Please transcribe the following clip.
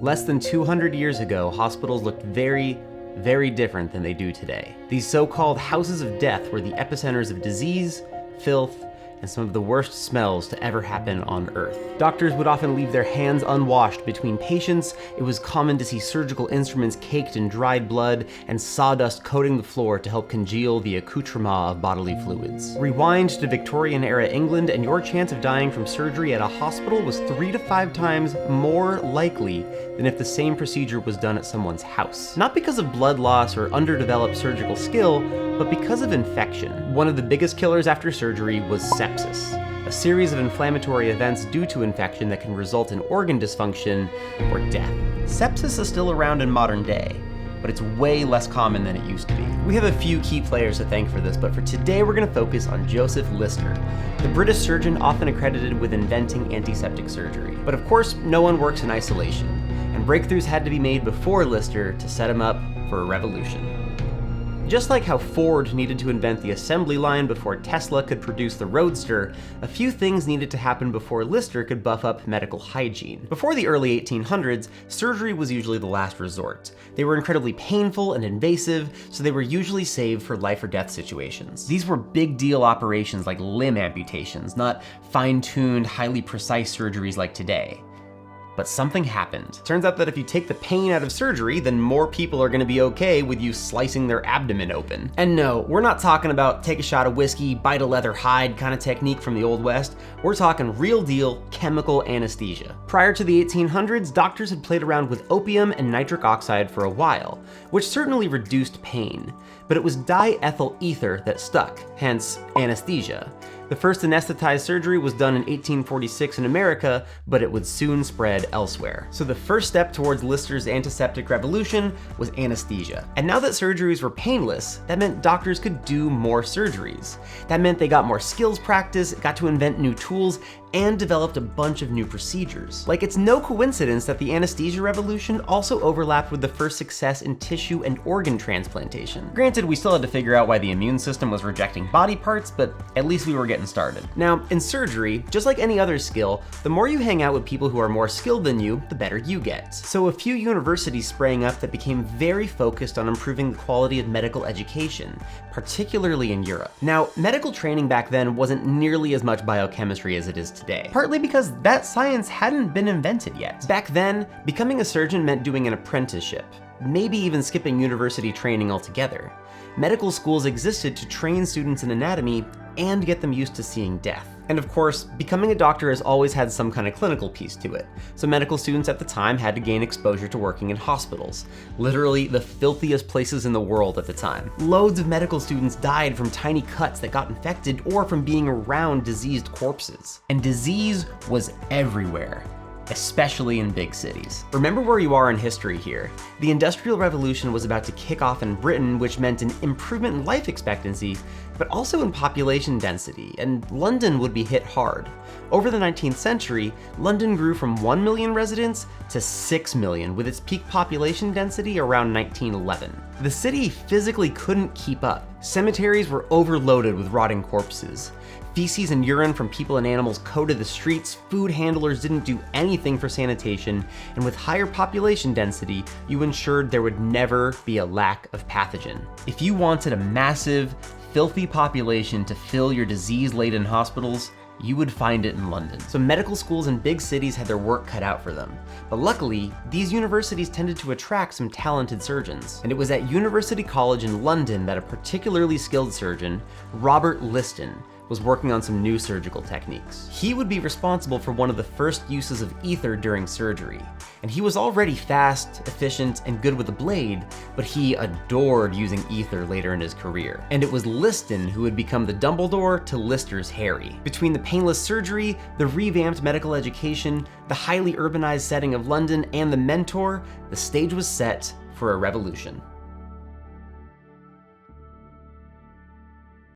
Less than 200 years ago, hospitals looked very, very different than they do today. These so-called houses of death were the epicenters of disease, filth, and some of the worst smells to ever happen on Earth. Doctors would often leave their hands unwashed between patients. It was common to see surgical instruments caked in dried blood and sawdust coating the floor to help congeal the accoutrement of bodily fluids. Rewind to Victorian-era England, and your chance of dying from surgery at a hospital was 3 to 5 times more likely than if the same procedure was done at someone's house. Not because of blood loss or underdeveloped surgical skill, but because of infection. One of the biggest killers after surgery was sepsis, a series of inflammatory events due to infection that can result in organ dysfunction or death. Sepsis is still around in modern day, but it's way less common than it used to be. We have a few key players to thank for this, but for today we're gonna focus on Joseph Lister, the British surgeon often accredited with inventing antiseptic surgery. But of course, no one works in isolation, and breakthroughs had to be made before Lister to set him up for a revolution. Just like how Ford needed to invent the assembly line before Tesla could produce the Roadster, a few things needed to happen before Lister could buff up medical hygiene. Before the early 1800s, surgery was usually the last resort. They were incredibly painful and invasive, so they were usually saved for life or death situations. These were big deal operations like limb amputations, not fine-tuned, highly precise surgeries like today. But something happened. Turns out that if you take the pain out of surgery, then more people are gonna be okay with you slicing their abdomen open. And no, we're not talking about take a shot of whiskey, bite a leather hide kind of technique from the Old West. We're talking real deal chemical anesthesia. Prior to the 1800s, doctors had played around with opium and nitric oxide for a while, which certainly reduced pain. But it was diethyl ether that stuck, hence anesthesia. The first anesthetized surgery was done in 1846 in America, but it would soon spread elsewhere. So the first step towards Lister's antiseptic revolution was anesthesia. And now that surgeries were painless, that meant doctors could do more surgeries. That meant they got more skills practice, got to invent new tools, and developed a bunch of new procedures. Like, it's no coincidence that the anesthesia revolution also overlapped with the first success in tissue and organ transplantation. Granted, we still had to figure out why the immune system was rejecting body parts, but at least we were getting started. Now, in surgery, just like any other skill, the more you hang out with people who are more skilled than you, the better you get. So a few universities sprang up that became very focused on improving the quality of medical education, particularly in Europe. Now, medical training back then wasn't nearly as much biochemistry as it is today, partly because that science hadn't been invented yet. Back then, becoming a surgeon meant doing an apprenticeship, maybe even skipping university training altogether. Medical schools existed to train students in anatomy and get them used to seeing death. And of course, becoming a doctor has always had some kind of clinical piece to it, so medical students at the time had to gain exposure to working in hospitals, literally the filthiest places in the world at the time. Loads of medical students died from tiny cuts that got infected or from being around diseased corpses. And disease was everywhere, especially in big cities. Remember where you are in history here. The Industrial Revolution was about to kick off in Britain, which meant an improvement in life expectancy, but also in population density, and London would be hit hard. Over the 19th century, London grew from 1 million residents to 6 million, with its peak population density around 1911. The city physically couldn't keep up. Cemeteries were overloaded with rotting corpses. Feces and urine from people and animals coated the streets, food handlers didn't do anything for sanitation, and with higher population density, you ensured there would never be a lack of pathogen. If you wanted a massive, filthy population to fill your disease-laden hospitals, you would find it in London. So medical schools in big cities had their work cut out for them. But luckily, these universities tended to attract some talented surgeons. And it was at University College in London that a particularly skilled surgeon, Robert Liston, was working on some new surgical techniques. He would be responsible for one of the first uses of ether during surgery. And he was already fast, efficient, and good with a blade, but he adored using ether later in his career. And it was Liston who would become the Dumbledore to Lister's Harry. Between the painless surgery, the revamped medical education, the highly urbanized setting of London, and the mentor, the stage was set for a revolution.